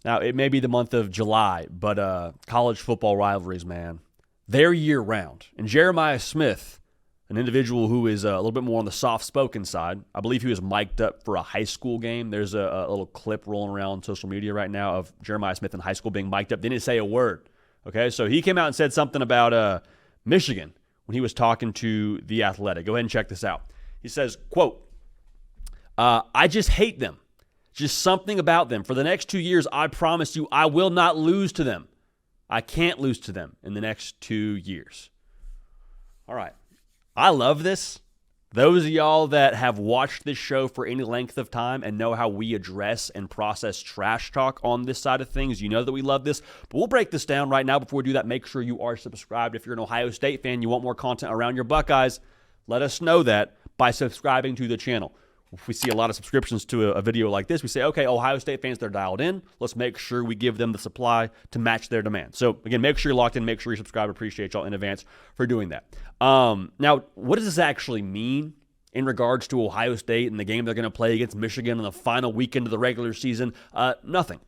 Now, it may be the month of July, but college football rivalries, man, they're year-round. And Jeremiah Smith, an individual who is a little bit more on the soft-spoken side, I believe he was mic'd up for a high school game. There's a little clip rolling around on social media right now of Jeremiah Smith in high school being mic'd up. Didn't say a word. Okay, so he came out and said something about Michigan when he was talking to The Athletic. Go ahead and check this out. He says, quote, I just hate them. Just something about them. For the next 2 years, I promise you, I will not lose to them. I can't lose to them in the next 2 years. All right. I love this. Those of y'all that have watched this show for any length of time and know how we address and process trash talk on this side of things, you know that we love this. But we'll break this down right now. Before we do that, make sure you are subscribed. If you're an Ohio State fan, you want more content around your Buckeyes, let us know that by subscribing to the channel. If we see a lot of subscriptions to a video like this, we say, okay, Ohio State fans, they're dialed in. Let's make sure we give them the supply to match their demand. So, again, make sure you're locked in. Make sure you subscribe. Appreciate y'all in advance for doing that. Now, what does this actually mean in regards to Ohio State and the game they're going to play against Michigan on the final weekend of the regular season? Nothing.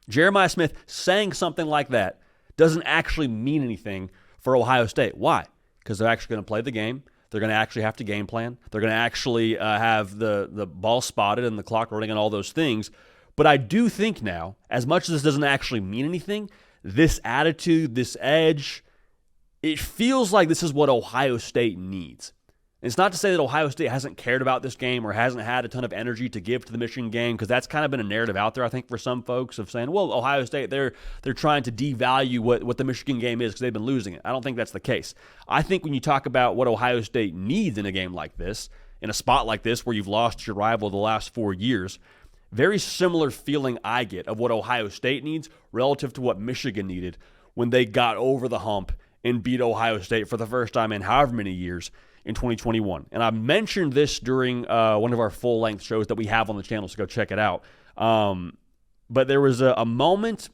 Jeremiah Smith saying something like that doesn't actually mean anything for Ohio State. Why? Because they're actually going to play the game. They're going to actually have to game plan. They're going to actually have the ball spotted and the clock running and all those things. But I do think now, as much as this doesn't actually mean anything, this attitude, this edge, it feels like this is what Ohio State needs. And it's not to say that Ohio State hasn't cared about this game or hasn't had a ton of energy to give to the Michigan game, because that's kind of been a narrative out there, I think, for some folks of saying, well, Ohio State, they're trying to devalue what the Michigan game is because they've been losing it. I don't think that's the case. I think when you talk about what Ohio State needs in a game like this, in a spot like this where you've lost your rival the last 4 years, very similar feeling I get of what Ohio State needs relative to what Michigan needed when they got over the hump and beat Ohio State for the first time in however many years in 2021. And I mentioned this during one of our full-length shows that we have on the channel, so go check it out. But there was a moment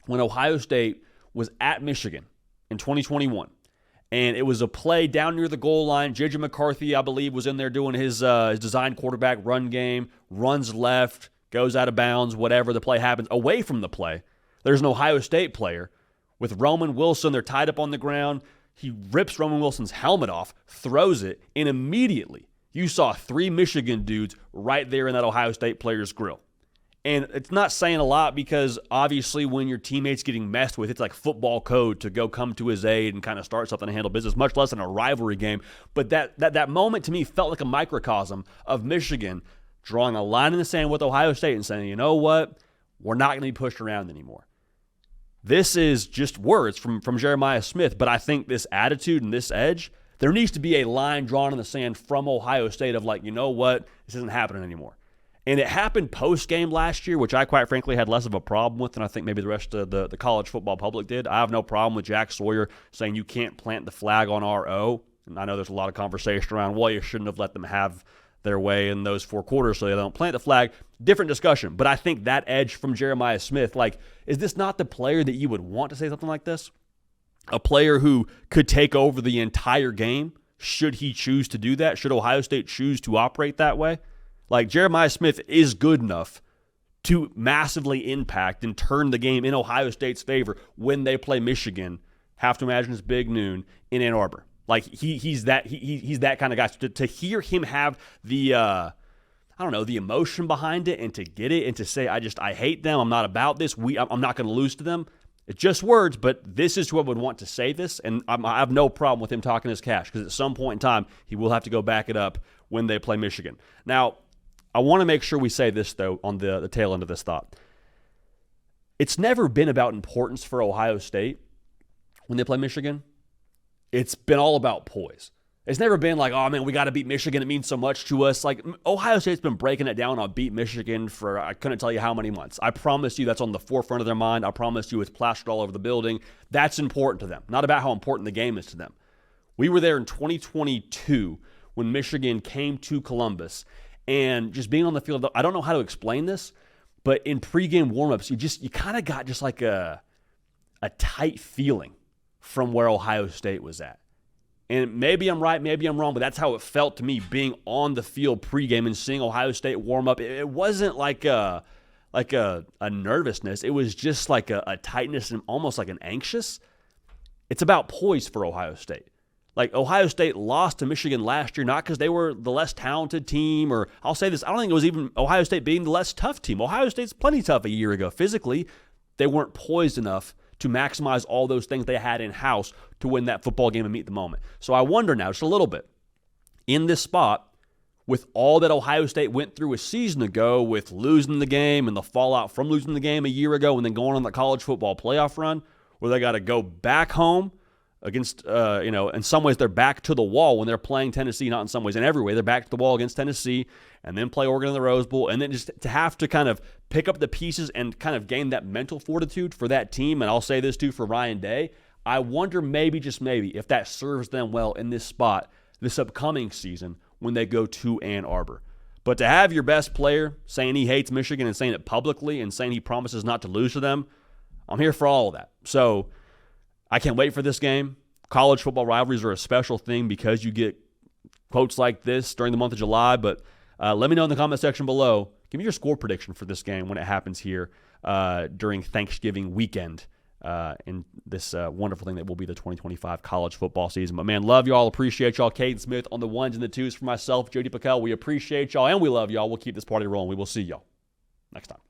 when Ohio State was at Michigan in 2021, and it was a play down near the goal line. J.J. McCarthy, I believe, was in there doing his design quarterback run game, runs left, goes out of bounds, whatever. The play happens. Away from the play, there's an Ohio State player with Roman Wilson. They're tied up on the ground. He rips Roman Wilson's helmet off, throws it, and immediately you saw 3 Michigan dudes right there in that Ohio State player's grill. And it's not saying a lot because obviously when your teammate's getting messed with, it's like football code to go come to his aid and kind of start something and handle business, much less in a rivalry game. But that moment to me felt like a microcosm of Michigan drawing a line in the sand with Ohio State and saying, you know what, we're not going to be pushed around anymore. This is just words from Jeremiah Smith, but I think this attitude and this edge, there needs to be a line drawn in the sand from Ohio State of like, you know what, this isn't happening anymore. And it happened post-game last year, which I quite frankly had less of a problem with than I think maybe the rest of the college football public did. I have no problem with Jack Sawyer saying you can't plant the flag on RO. And I know there's a lot of conversation around, well, you shouldn't have let them have their way in those 4 quarters so they don't plant the flag. Different discussion. But I think that edge from Jeremiah Smith, like, is this not the player that you would want to say something like this? A player who could take over the entire game, should he choose to do that? Should Ohio State choose to operate that way? Like, Jeremiah Smith is good enough to massively impact and turn the game in Ohio State's favor when they play Michigan, have to imagine it's big noon, in Ann Arbor. Like, he's that kind of guy. To hear him have the the emotion behind it and to get it and to say, I hate them, I'm not about this, I'm not going to lose to them. It's just words, but this is who I would want to say this, and I have no problem with him talking his cash because at some point in time, he will have to go back it up when they play Michigan. Now, I want to make sure we say this, though, on the tail end of this thought. It's never been about importance for Ohio State when they play Michigan. It's been all about poise. It's never been like, oh, man, we got to beat Michigan. It means so much to us. Like, Ohio State's been breaking it down on beat Michigan for I couldn't tell you how many months. I promise you that's on the forefront of their mind. I promise you it's plastered all over the building. That's important to them, not about how important the game is to them. We were there in 2022 when Michigan came to Columbus, and just being on the field, I don't know how to explain this, but in pregame warmups, you kind of got just like a tight feeling from where Ohio State was at. And maybe I'm right, maybe I'm wrong, but that's how it felt to me being on the field pregame and seeing Ohio State warm up. It wasn't like a a nervousness. It was just like a tightness and almost like an anxious. It's about poise for Ohio State. Like, Ohio State lost to Michigan last year, not because they were the less talented team, or I'll say this, I don't think it was even Ohio State being the less tough team. Ohio State's plenty tough a year ago. Physically, they weren't poised enough to maximize all those things they had in-house to win that football game and meet the moment. So I wonder now, just a little bit, in this spot, with all that Ohio State went through a season ago with losing the game and the fallout from losing the game a year ago and then going on the college football playoff run, where they got to go back home against, in some ways they're back to the wall when they're playing Tennessee, not in some ways, in every way. They're back to the wall against Tennessee and then play Oregon in the Rose Bowl, and then just to have to kind of pick up the pieces and kind of gain that mental fortitude for that team. And I'll say this too for Ryan Day. I wonder maybe, just maybe, if that serves them well in this spot this upcoming season when they go to Ann Arbor. But to have your best player saying he hates Michigan and saying it publicly and saying he promises not to lose to them, I'm here for all of that. So I can't wait for this game. College football rivalries are a special thing because you get quotes like this during the month of July. But let me know in the comment section below. Give me your score prediction for this game when it happens here during Thanksgiving weekend in this wonderful thing that will be the 2025 college football season. But, man, love y'all. Appreciate y'all. Caden Smith on the ones and the twos for myself, Jody PicKell. We appreciate y'all, and we love y'all. We'll keep this party rolling. We will see y'all next time.